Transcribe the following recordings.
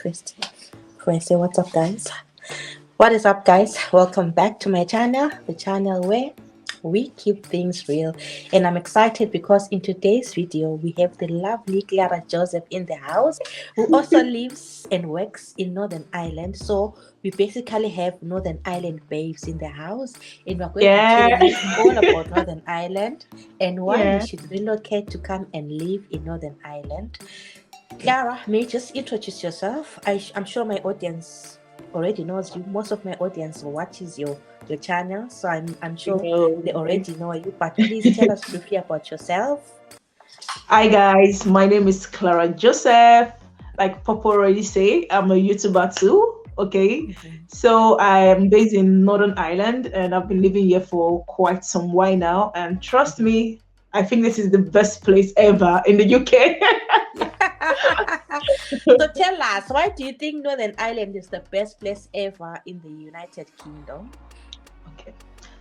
First, before I say what's up, guys. What is up, guys? Welcome back to my channel, the channel where we keep things real. And I'm excited because in today's video, we have the lovely Clara Joseph in the house, who also lives and works in Northern Ireland. So we basically have Northern Ireland babes in the house, and we're going to Yeah, tell you all about Northern Ireland and why you yeah. should relocate to come and live in Northern Ireland. Clara, may you just introduce yourself? I'm sure my audience already knows you. Most of my audience watches your channel, so I'm sure they already know you. But please tell us briefly about yourself. Hi guys, my name is Clara Joseph. Like Papa already say, I'm a YouTuber too. Okay, so I am based in Northern Ireland and I've been living here for quite some while now. And trust me, I think this is the best place ever in the UK. So tell us, why do you think Northern Ireland is the best place ever in the United Kingdom? Okay.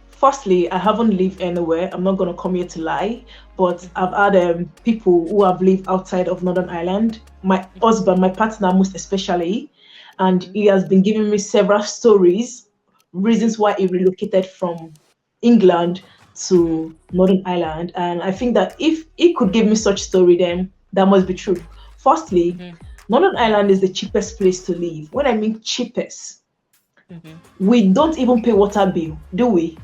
Firstly, I haven't lived anywhere. I'm not gonna come here to lie, but I've had people who have lived outside of Northern Ireland. My husband, my partner, most especially, and he has been giving me several stories, reasons why he relocated from England to Northern Ireland. And I think that if he could give me such story, then that must be true. Firstly, Northern Ireland is the cheapest place to live. When I mean cheapest, we don't even pay water bill, do we?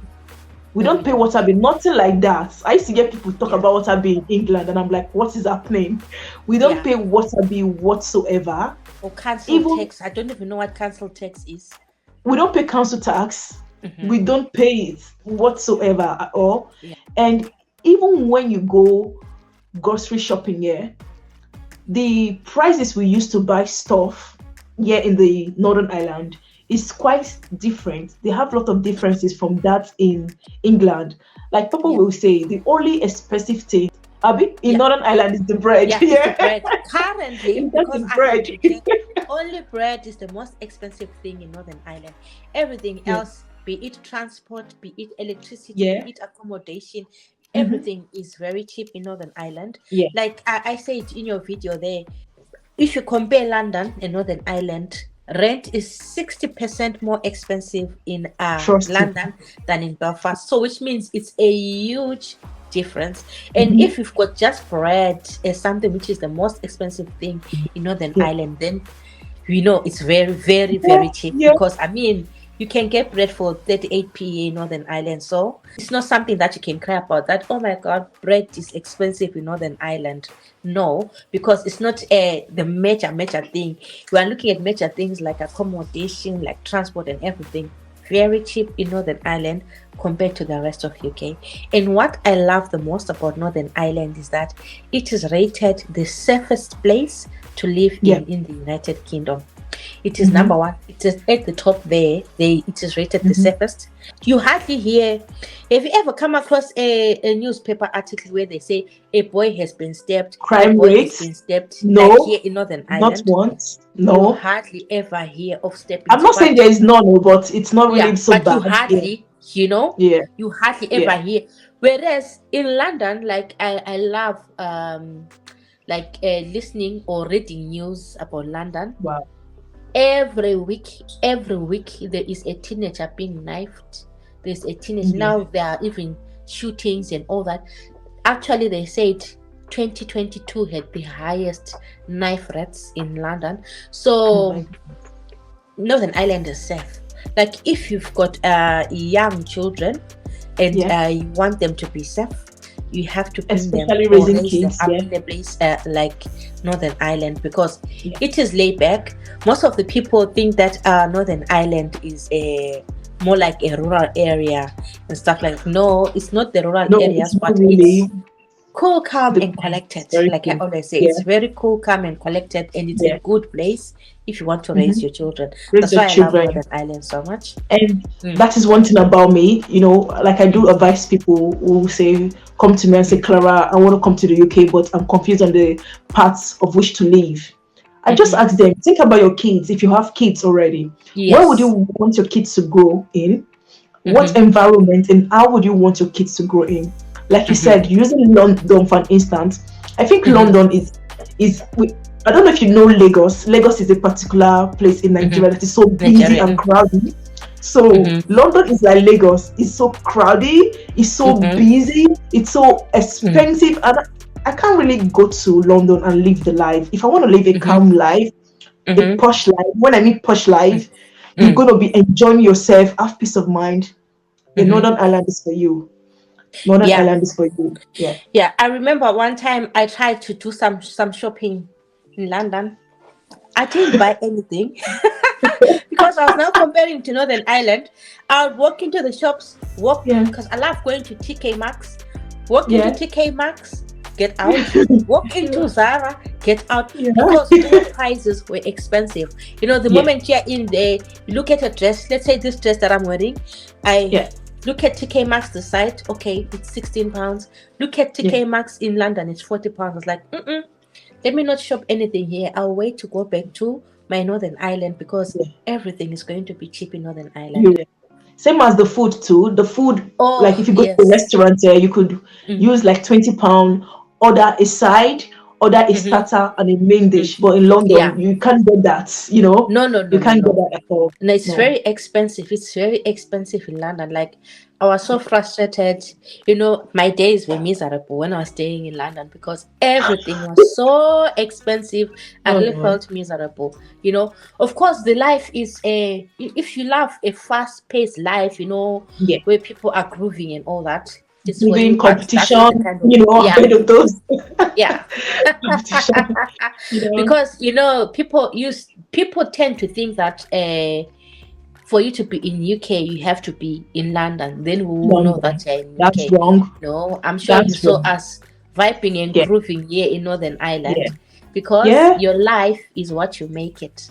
We don't pay water bill, nothing like that. I used to get people talk about water bill in England, and I'm like, what is happening? We don't pay water bill whatsoever. Or council tax. I don't even know what council tax is. We don't pay council tax. We don't pay it whatsoever at all. And even when you go grocery shopping here, the prices we used to buy stuff here in the Northern Ireland is quite different. They have a lot of differences from that in England. Like people will say, the only expensive thing in Northern Ireland is the bread. Yeah, it's the bread. Currently, because bread. Only bread is the most expensive thing in Northern Ireland. Everything else, be it transport, be it electricity, be it accommodation, everything is very cheap in Northern Ireland. Like I said in your video there, if you compare London and Northern Ireland, rent is 60% more expensive in London than in Belfast. So which means it's a huge difference. And if you've got just bread as something which is the most expensive thing in Northern Ireland, then you know it's very, very, very cheap. Because I mean, you can get bread for 38p in Northern Ireland. So it's not something that you can cry about that, oh my God, bread is expensive in Northern Ireland. No, because it's not the major thing. We are looking at major things like accommodation, like transport and everything. Very cheap in Northern Ireland compared to the rest of UK. And what I love the most about Northern Ireland is that it is rated the safest place to live in the United Kingdom. It is number one. It is at the top there. It is rated the safest. You hardly hear. Have you ever come across a newspaper article where they say a boy has been stabbed? Crime rates? Has been stabbed. No, like here in Northern Ireland. Not once. No. You hardly ever hear of stabbing. I'm not saying there is none, but it's not really so but bad. You hardly, you hardly ever hear. Whereas in London, like I love listening or reading news about London. Wow. Every week there is a teenager being knifed. There's a teenager now. There are even shootings and all that. Actually, they said 2022 had the highest knife rates in London. So Northern Ireland is safe. Like if you've got young children and you want them to be safe, you have to bring them up to the place like Northern Ireland, because it is laid back. Most of the people think that Northern Ireland is more like a rural area and stuff like that. No, it's not the rural areas, but it's cool, calm and collected. Like I always say, it's very cool, calm and collected, and it's a good place if you want to raise your children. That's why I love Northern Ireland so much. And that is one thing about me, you know, like I do advise people who say, come to me and say, Clara, I want to come to the UK, but I'm confused on the paths of which to live. I just ask them, think about your kids. If you have kids already, where would you want your kids to grow in? What environment and how would you want your kids to grow in? Like you said, using London for instance, I think London is I don't know if you know Lagos. Lagos is a particular place in Nigeria that is so busy and Nigeria. crowded. So London is like Lagos. It's so crowded. It's so busy. It's so expensive, and I can't really go to London and live the life. If I want to live a calm life, a posh life. When I mean posh life, you're gonna be enjoying yourself, have peace of mind. The Northern Ireland is for you. Northern Yeah. Ireland is for you. Yeah. Yeah. I remember one time I tried to do some shopping in London. I didn't buy anything because I was now comparing to Northern Ireland. I would walk into the shops, because I love going to TK Maxx. Walk into TK Maxx, get out. Walk into Zara, get out. Because all prices were expensive. You know, the moment you're in there, you look at a dress. Let's say this dress that I'm wearing, I look at TK Maxx, the site. Okay, it's £16. Look at TK Maxx in London, it's £40. I was like, let me not shop anything here. I'll wait to go back to my Northern Ireland because everything is going to be cheap in Northern Ireland. Same as the food too. The food, like if you go to a restaurant there, you could use like £20, order a side, order a starter and a main dish. But in London, you can't get that. You know, you can't get that at all. No, it's very expensive. It's very expensive in London. Like, I was so frustrated. You know, my days were miserable when I was staying in London because everything was so expensive. I really felt miserable. You know, of course, the life is if you love a fast-paced life, you know, where people are grooving and all that. It's for doing you, competition, kind of, you know, ahead of those. Because you know, people tend to think that for you to be in UK, you have to be in London. Then we will know that you're in UK. That's wrong. No, I'm sure you saw us vibing and grooving here in Northern Ireland because your life is what you make it.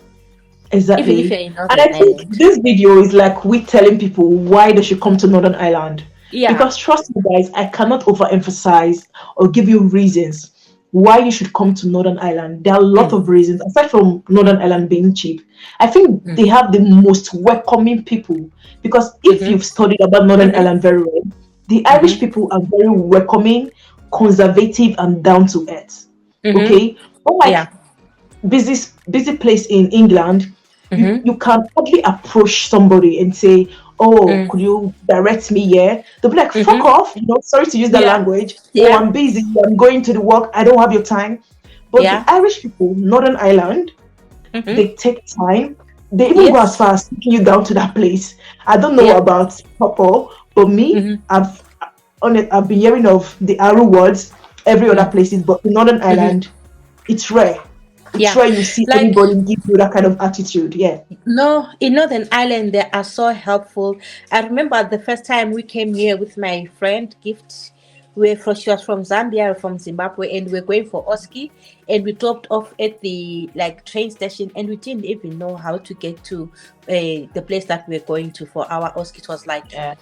Exactly. Even if you're in Northern and I think this video is like we telling people why they should come to Northern Ireland. Because trust me, guys, I cannot overemphasize or give you reasons why you should come to Northern Ireland. There are a lot of reasons, aside from Northern Ireland being cheap. I think they have the most welcoming people. Because if you've studied about Northern Ireland very well, the Irish people are very welcoming, conservative, and down to earth. Okay, unlike busy place in England, you can hardly approach somebody and say, "Oh, could you direct me here?" They'll be like, "Fuck off!" You know, sorry to use that language. "Oh, I'm busy. I'm going to the work. I don't have your time." But the Irish people, Northern Ireland, they take time. They even go as far as taking you down to that place. I don't know about Popo, but me, I've been hearing of the Aru words every other places, but in Northern Ireland, it's rare. It's rare you see anybody give you that kind of attitude. No, in Northern Ireland, they are so helpful. I remember the first time we came here with my friend Gift. She was from Zambia, from Zimbabwe, and we're going for Oski, and we dropped off at the train station, and we didn't even know how to get to the place that we're going to for our Oski. It was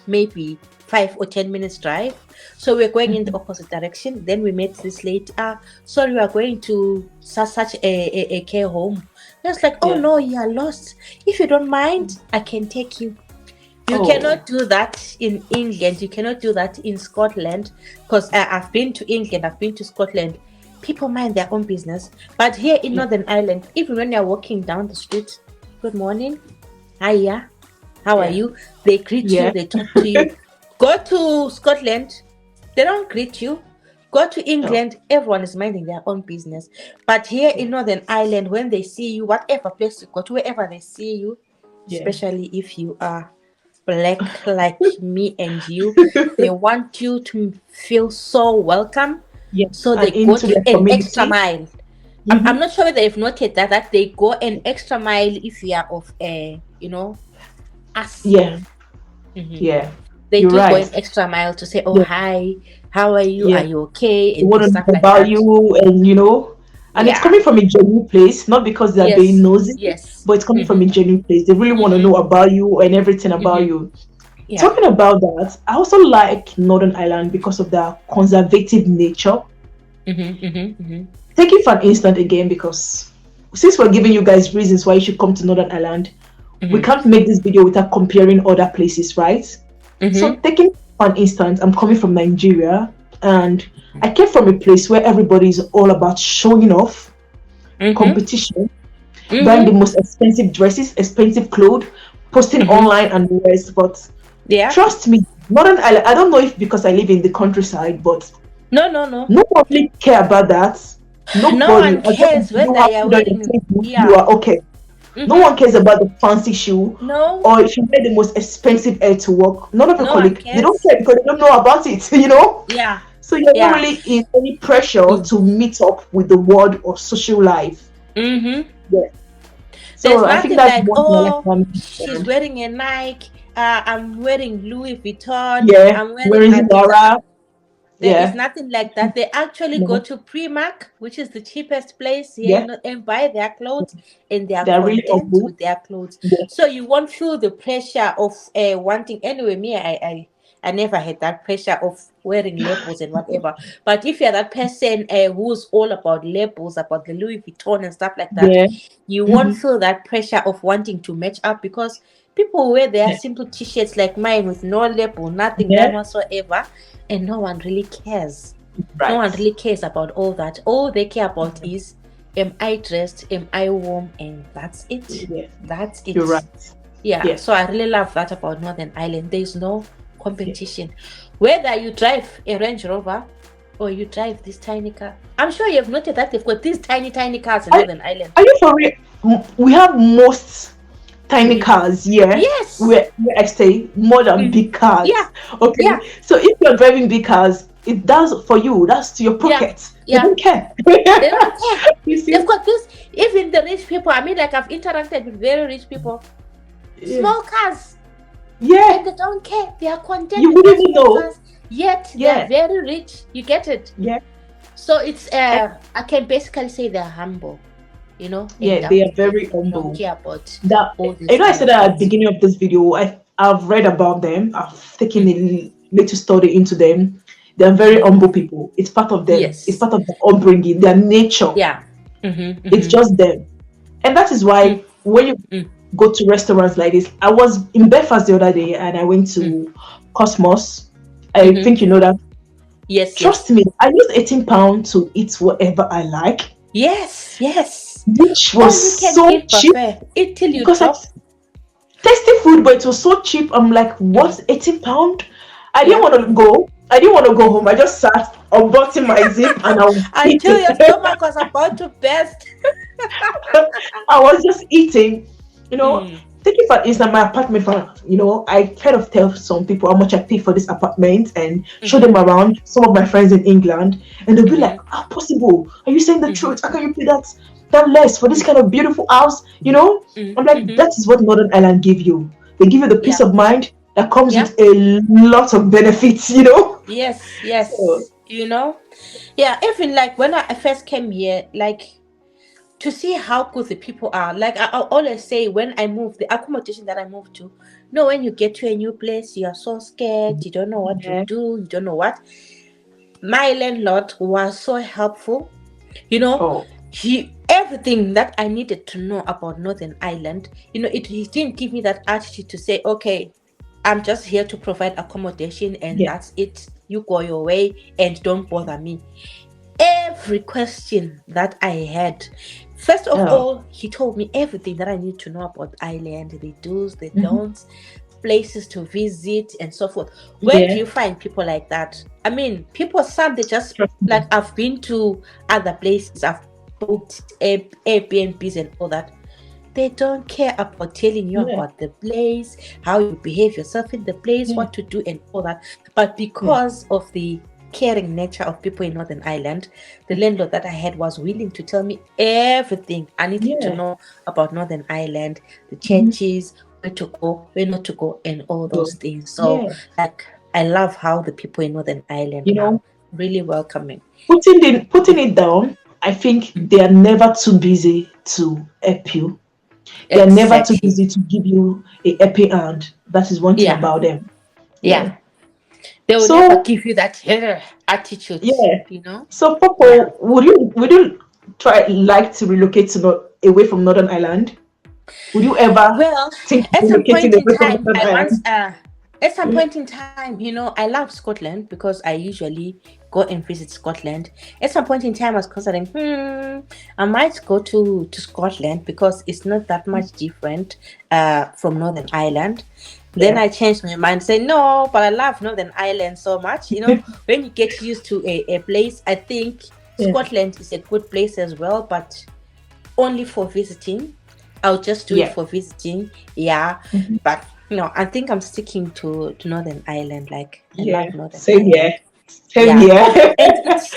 maybe 5 or 10 minutes drive. So we're going in the opposite direction. Then we met this lady. Sorry, we are going to such a care home. I was like, oh no, you are lost. If you don't mind, I can take you. You cannot do that in England. You cannot do that in Scotland. Because I've been to England, I've been to Scotland. People mind their own business. But here in Northern Ireland, even when you're walking down the street, good morning, hiya, how are you? They greet you, they talk to you. Go to Scotland, they don't greet you. Go to England, everyone is minding their own business. But here in Northern Ireland, when they see you, whatever place you go to, wherever they see you, especially if you are Black like me and you, they want you to feel so welcome. So they go to an extra mile. I'm not sure whether they've noted that they go an extra mile if you are of us. They do go an extra mile to say, "Oh, hi, how are you? Are you okay?" And want to know about you, and and it's coming from a genuine place, not because they're being nosy, but it's coming from a genuine place. They really want to know about you and everything about you. Talking about that, I also like Northern Ireland because of their conservative nature. Take it for an instant again, because since we're giving you guys reasons why you should come to Northern Ireland, we can't make this video without comparing other places, right? So taking for an instant, I'm coming from Nigeria, and I came from a place where everybody is all about showing off. competition, buying the Mm-hmm. most expensive dresses, expensive clothes, posting Mm-hmm. online and the rest. But Yeah. trust me, Northern Ireland, I don't know if because I live in the countryside, but No, no, no. no one really care about that. No Nobody, one as long as cares you whether have you're food on your wearing. table, you Yeah. are okay. No Mm-hmm. one cares about the fancy shoe No, or if you wear the most expensive hair to work. None of your no one colleagues, they don't cares. care because they don't know about it, you know? Yeah. So you're not Yeah. really in any pressure Mm. to meet up with the world or social life. Mm-hmm. Yeah. There's So I think nothing that's like, one thing I like oh, about she's Ireland. wearing a Nike. I'm wearing Louis Vuitton. Yeah. I'm wearing Wearing Adidas. Zara. There is Yeah. nothing like that. They actually go No. to Primark, which is the cheapest place here, Yeah. and buy their clothes, and they are They're really content humble. with their clothes. Yeah. So you won't feel the pressure of wanting. Anyway, me, I never had that pressure of wearing labels and whatever. But if you're that person who's all about labels, about the Louis Vuitton and stuff like that, Yeah. you won't Mm-hmm. feel that pressure of wanting to match up because people wear their Yeah. simple t-shirts like mine with no label, nothing, none Yeah. whatsoever, and no one really cares. No one Right. really cares about all that. All they care about is, am I dressed? Am I warm? And that's it. Yeah. That's You're it. right. Yeah. Yeah. So I really love that about Northern Ireland. There's no Yeah. competition. Whether you drive a Range Rover or you drive this tiny car. I'm sure you've noted that they've got these tiny, tiny cars in Are, Northern Ireland. are you for real? We have most tiny Mhm. cars, yeah, Yes. where I stay more than Mhm. big cars. Yeah. Okay, Yeah. so if you're driving big cars, it does for you. That's to your Yeah. pocket. They Yeah. don't care. They don't care. You see? They've got this. Even the rich people. I mean, like I've interacted with very rich people. Yeah. Small cars. Yeah. And they don't care. They are content You with their wouldn't even small know. cars. Yet they Yeah. are very rich. You get it? Yeah. So it's And I can basically say they're humble, and yeah, they are they very don't humble. care about That all these I kind said of that at the things. beginning of this video. I've read about them. I've taken Mm. a little study into them. They're very Mm-hmm. humble people. It's part of them. It's Yes. part of their upbringing, their nature. Yeah. Mm-hmm. It's Mm-hmm. just them. And that is why Mm. when you Mm. go to restaurants like this, I was in Belfast the other day and I went Mm. to Cosmos. I Mm-hmm. think you know that. Yes. Trust Yes. me, I use £18 to eat whatever I like, Yes. Yes. which All was you can so eat cheap buffet. Eat till you because I drop. tasty food, but it was so cheap. I'm like, what? £18? I didn't Yeah. want to go. I didn't want to go home. I just sat, unbuttoned my zip, and I was Until eating. your stomach was about to burst. I was just eating. You know, Mm. take it for instance, my apartment. I kind of tell some people how much I pay for this apartment and show Mm-hmm. them around. Some of my friends in England, and they'll be like, Mm-hmm. "How possible? Are you saying the Mm-hmm. truth? How can you pay that less for this kind of beautiful house?" You know, I'm Mm-hmm. like, Mm-hmm. that is what Northern Ireland give you. They give you the peace Yeah. of mind that comes Yeah. with a lot of benefits. You know. Yes. So, Yes. Yeah. Even like when I first came here, like to see how good the people are. Like I always say, when I moved, the accommodation that I moved to, when you get to a new place, you are so scared. You don't know what to yeah. do. You don't know what. My landlord was so helpful. You know, Oh, he everything that I needed to know about Northern Ireland. He didn't give me that attitude to say, okay, I'm just here to provide accommodation and yeah. that's it. You go your way and don't bother me. Every question that I had, first of Oh. all, he told me everything that I need to know about Ireland, the do's, the Mhm. don'ts, places to visit, and so forth. Where do Yeah. you find people like that? I mean, some they just Trust me. like, I've been to other places, I've booked Airbnbs and all that. They don't care about telling you Yeah. about the place, how you behave yourself in the place, Yeah. what to do, and all that. But because of the caring nature of people in Northern Ireland, the landlord that I had was willing to tell me everything I needed to Yeah. know about Northern Ireland, the Mhm. churches, where to go, where not to go, and all So, those things. So, yeah. like, I love how the people in Northern Ireland You are know, really welcoming. putting it down, I think they are never too busy to help you. They are never too Exactly. busy to give you a happy hand. That is one thing Yeah. about them. Yeah. Yeah. They will never So give you that attitude, yeah. you know? So Yeah. Popo, would you like to relocate to away from Northern Ireland? Would you ever Well, think of at some point relocating in away from time, Northern I once Ireland? At some point in time, I love Scotland because I usually go and visit Scotland. At some point in time, I was considering, I might go to Scotland because it's not that much different from Northern Ireland. Then I changed my mind, say no, but I love Northern Ireland so much. When you get used to a place, I think Scotland is a good place as well, but only for visiting. I'll just do it for visiting. But I think I'm sticking to Northern Ireland. Like, I love Northern same Ireland. here. Same here. And it's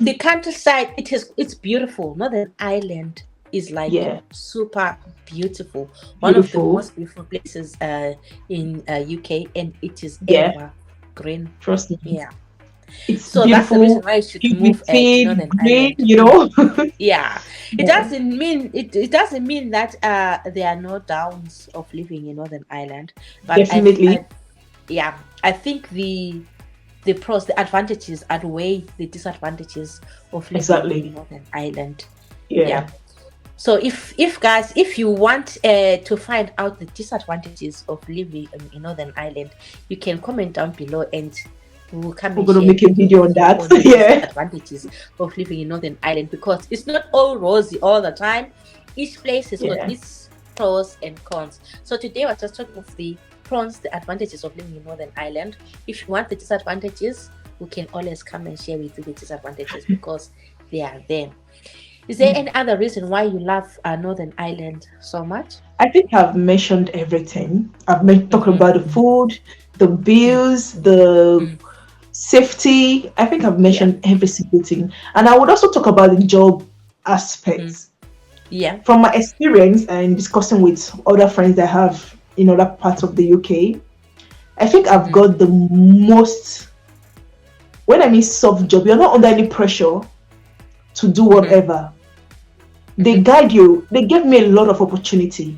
the countryside. It's beautiful. Northern Ireland is like super beautiful. One of the most beautiful places in UK, and it is ever green. Trust me. Yeah. It's so beautiful. That's the reason why you should move to Northern green, Ireland. It doesn't mean that there are no downs of living in Northern Ireland, but definitely. I think the pros, the advantages outweigh the disadvantages of living in Northern Ireland. So if guys, if you want to find out the disadvantages of living in Northern Ireland, you can comment down below and we're going to make a video on that. Advantages of living in Northern Ireland, because it's not all rosy all the time. Each place has got its pros and cons. So today we're just talking of the pros, the advantages of living in Northern Ireland. If you want the disadvantages, we can always come and share with you the disadvantages because they are there. Is there any other reason why you love Northern Ireland so much? I think I've mentioned everything. I've talked about the food, the bills, the safety. I think I've mentioned every single thing. And I would also talk about the job aspects. From my experience and discussing with other friends that I have in other parts of the UK, I think I've got the most, when I mean soft job, you're not under any pressure to do whatever. They guide you. They gave me a lot of opportunity.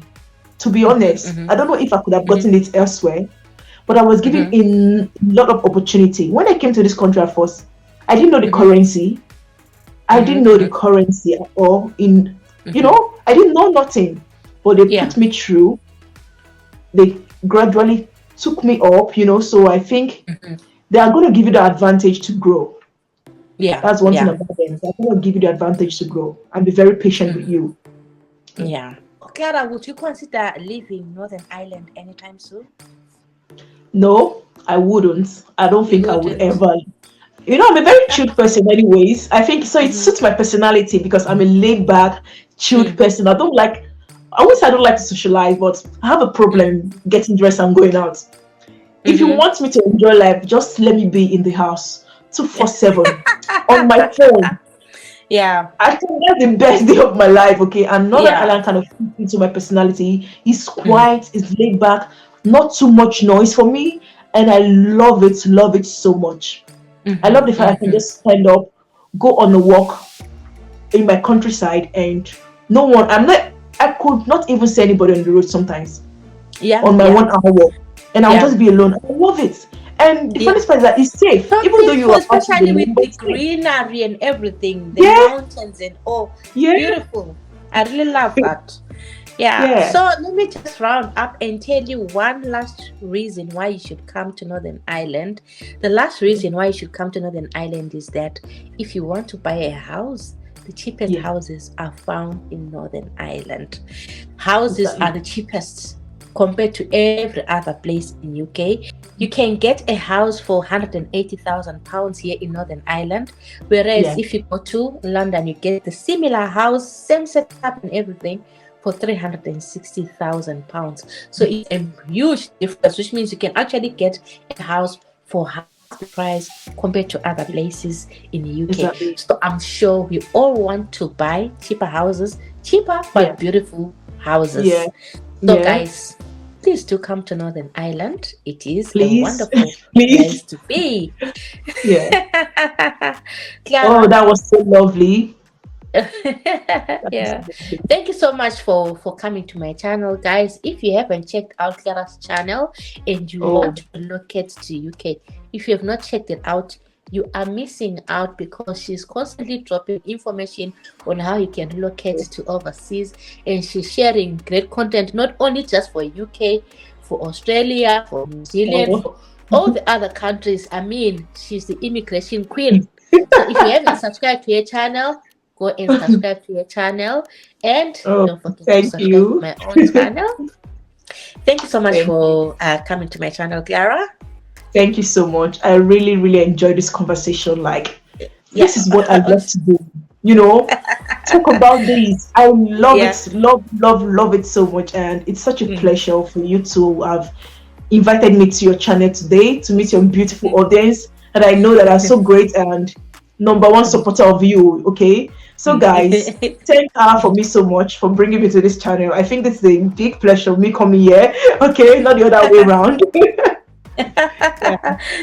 To be honest, I don't know if I could have gotten it elsewhere, but I was given a lot of opportunity. When I came to this country at first, I didn't know the currency. I didn't know the currency at all. I didn't know nothing. But they put me through. They gradually took me up, so I think they are going to give you the advantage to grow. That's one thing about them. They're going to give you the advantage to grow and be very patient with you. Clara, would you consider leaving Northern Ireland anytime soon? No, I wouldn't. I don't think I would ever. I'm a very chilled person anyways. I think so. It suits my personality because I'm a laid back, chilled person. I wouldn't say I don't like to socialize, but I have a problem getting dressed and going out. If you want me to enjoy life, just let me be in the house 24/7 on my phone. I think that's the best day of my life, okay? And Northern Ireland kind of fits into my personality. It's quiet, it's laid back, not too much noise for me, and I love it so much. I love the fact I can just stand up, go on a walk in my countryside, and I could not even see anybody on the road sometimes. On my 1 hour walk, and I'll just be alone. I love it. And the funny part is that it's safe. Even though you are especially with the greenery and everything, the mountains and beautiful. I really love that. So let me just round up and tell you one last reason why you should come to Northern Ireland. The last reason why you should come to Northern Ireland is that if you want to buy a house, the cheapest houses are found in Northern Ireland. Houses are the cheapest compared to every other place in UK. You can get a house for £180,000 here in Northern Ireland, whereas if you go to London, you get the similar house, same setup and everything, for £360,000. So it's a huge difference, which means you can actually get a house for half the price compared to other places in the UK. So I'm sure we all want to buy cheaper houses, but beautiful houses. So guys, please do come to Northern Ireland. It is a wonderful place to be. Oh, that was so lovely. Thank you so much for coming to my channel, guys. If you haven't checked out Clara's channel and you want to locate to UK, if you have not checked it out, you are missing out, because she's constantly dropping information on how you can locate to overseas, and she's sharing great content not only just for UK, for Australia, for New Zealand, for all the other countries. I mean, she's the immigration queen. So if you haven't subscribed to her channel, go and subscribe to her channel. And don't forget to subscribe to my own channel. Thank you so much for coming to my channel, Clara. Thank you so much. I really, really enjoyed this conversation. Like, this is what I love to do. You know, talk about this. I love it. Love it so much. And it's such a pleasure for you to have invited me to your channel today to meet your beautiful audience. And I know that I'm so great and #1 supporter of you. Okay. So guys, thank her for me so much for bringing me to this channel. I think it's a big pleasure me coming here. Okay, not the other way around.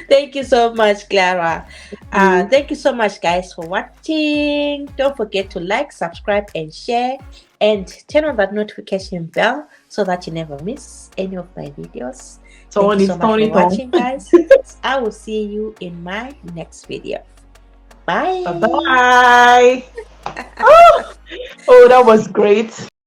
Thank you so much, Clara. Thank you so much, guys, for watching. Don't forget to like, subscribe, and share, and turn on that notification bell so that you never miss any of my videos. Thank you so much for watching, guys. I will see you in my next video. Bye. Bye. Oh, that was great.